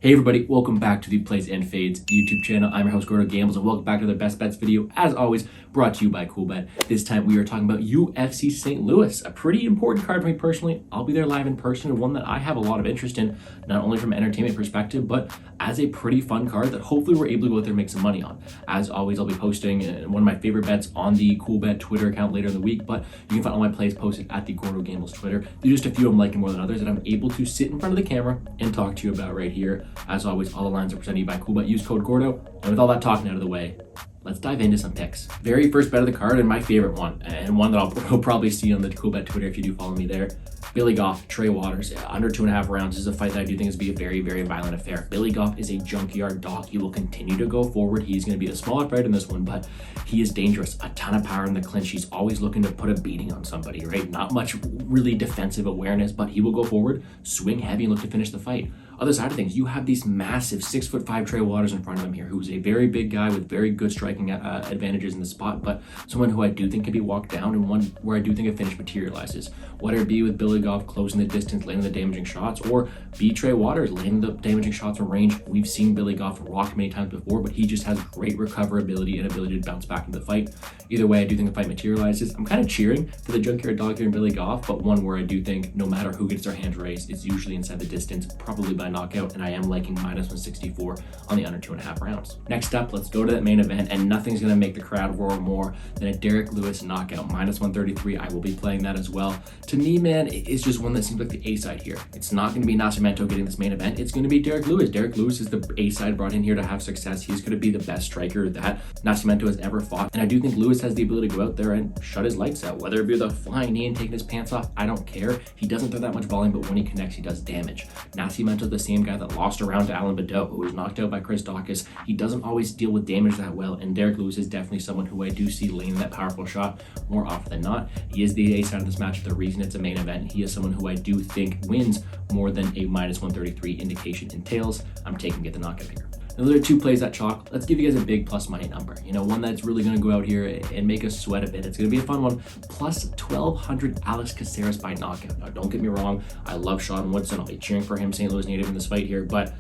Hey everybody, welcome back to the Plays and Fades YouTube channel. I'm your host Gordo Gambles and welcome back to the Best Bets video, as always, brought to you by CoolBet. This time we are talking about UFC St. Louis, a pretty important card for me personally. I'll be there live in person, and one that I have a lot of interest in, not only from an entertainment perspective, but as a pretty fun card that hopefully we're able to go out there and make some money on. As always, I'll be posting one of my favorite bets on the CoolBet Twitter account later in the week, but you can find all my plays posted at the Gordo Gambles Twitter. There's just a few I'm liking more than others that I'm able to sit in front of the camera and talk to you about right here. As always, all the lines are presented by CoolBet. Use code Gordo. And with all that talking out of the way, let's dive into some picks. Very first bet of the card, and my favorite one, and one that I'll probably see on the CoolBet Twitter if you do follow me there. Billy Goff, Trey Waters, under 2.5 rounds. This is a fight that I do think is going to be a very, very violent affair. Billy Goff is a junkyard dog. He will continue to go forward. He's going to be the smaller fighter in this one, but he is dangerous. A ton of power in the clinch. He's always looking to put a beating on somebody, right? Not much really defensive awareness, but he will go forward, swing heavy, and look to finish the fight. Other side of things, you have these massive 6'5" Trey Waters in front of him here, who's a very big guy with very good striking advantages in the spot, but someone who I do think can be walked down, and one where I do think a finish materializes. Whether it be with Billy Goff closing the distance, landing the damaging shots, or be Trey Waters landing the damaging shots from range. We've seen Billy Goff rock many times before, but he just has great recoverability and ability to bounce back into the fight. Either way, I do think the fight materializes. I'm kind of cheering for the junkyard dog here in Billy Goff, but one where I do think no matter who gets their hands raised, it's usually inside the distance, probably by knockout, and I am liking -164 on the under 2.5 rounds. Next up, let's go to that main event, and nothing's going to make the crowd roar more than a Derek Lewis knockout. -133, I will be playing that as well. To me, man, it's just one that seems like the A side here. It's not going to be Nascimento getting this main event. It's going to be Derek Lewis. Derek Lewis is the A side brought in here to have success. He's going to be the best striker that Nascimento has ever fought, and I do think Lewis has the ability to go out there and shut his lights out. Whether it be with a flying knee and taking his pants off, I don't care. He doesn't throw that much volume, but when he connects, he does damage. Nascimento's the same guy that lost around to Alan Badeau, who was knocked out by Chris Daukaus. He doesn't always deal with damage that well, and Derek Lewis is definitely someone who I do see landing that powerful shot more often than not. He is the A side of this match. The reason it's a main event, he is someone who I do think wins more than a -133 indication entails. I'm taking get the knockout here. Now, there are two plays at chalk. Let's give you guys a big plus money number. You know, one that's really going to go out here and make us sweat a bit. It's going to be a fun one. Plus 1,200 Alex Caceres by knockout. Now, don't get me wrong. I love Sean Woodson. I'll be cheering for him, St. Louis native, in this fight here, but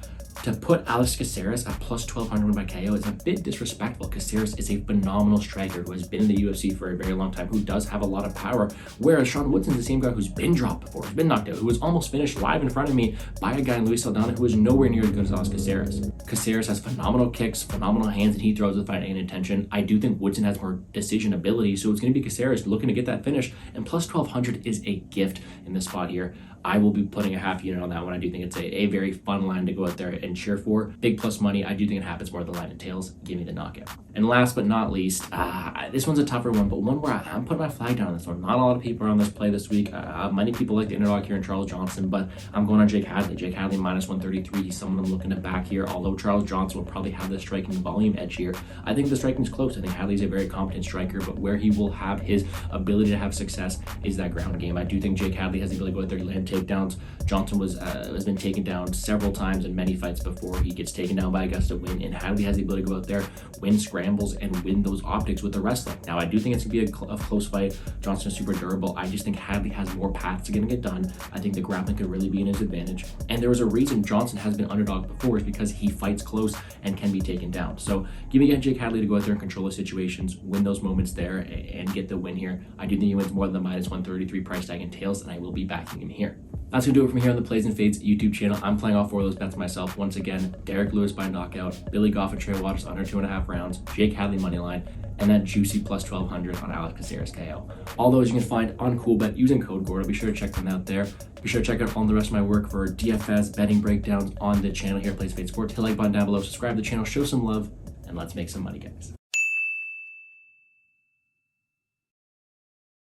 to put Alex Caceres at plus 1,200 by KO is a bit disrespectful. Caceres is a phenomenal striker who has been in the UFC for a very long time, who does have a lot of power, whereas Sean Woodson's the same guy who's been dropped before, who's been knocked out, who was almost finished live in front of me by a guy in Luis Saldana who is nowhere near as good as Alex Caceres. Caceres has phenomenal kicks, phenomenal hands, and he throws the fight in intention. I do think Woodson has more decision ability, so it's going to be Caceres looking to get that finish, and plus 1,200 is a gift in this spot here. I will be putting a half unit on that one. I do think it's a very fun line to go out there and cheer for. Big plus money. I do think it happens more than the line entails. Give me the knockout. And last but not least, this one's a tougher one, but one where I'm putting my flag down on this one. Not a lot of people are on this play this week. Many people like the underdog here in Charles Johnson, but I'm going on Jake Hadley. Jake Hadley -133. He's someone I'm looking to back here. Although Charles Johnson will probably have the striking volume edge here, I think the striking is close. I think Hadley's a very competent striker, but where he will have his ability to have success is that ground game. I do think Jake Hadley has the ability to go out there and land takedowns. Johnson has been taken down several times in many fights before he gets taken down by Augusta win, and Hadley has the ability to go out there, win scrambles, and win those optics with the wrestling. Now, I do think it's going to be a close fight. Johnson is super durable. I just think Hadley has more paths to getting it done. I think the grappling could really be in his advantage, and there was a reason Johnson has been underdog before, is because he fights close and can be taken down. So give me Jake Hadley to go out there and control the situations, win those moments there, and get the win here. I do think he wins more than the -133 price tag entails, and I will be backing him here. That's going to do it from here on the Plays and Fades YouTube channel. I'm playing all 4 of those bets myself. Once again, Derek Lewis by knockout, Billy Goff and Trey Waters under 2.5 rounds, Jake Hadley moneyline, and that juicy plus 1,200 on Alex Caceres KO. All those you can find on CoolBet using code Gordo. Be sure to check them out there. Be sure to check out all the rest of my work for DFS betting breakdowns on the channel here at Plays and Fades Sports. Hit the like button down below, subscribe to the channel, show some love, and let's make some money, guys.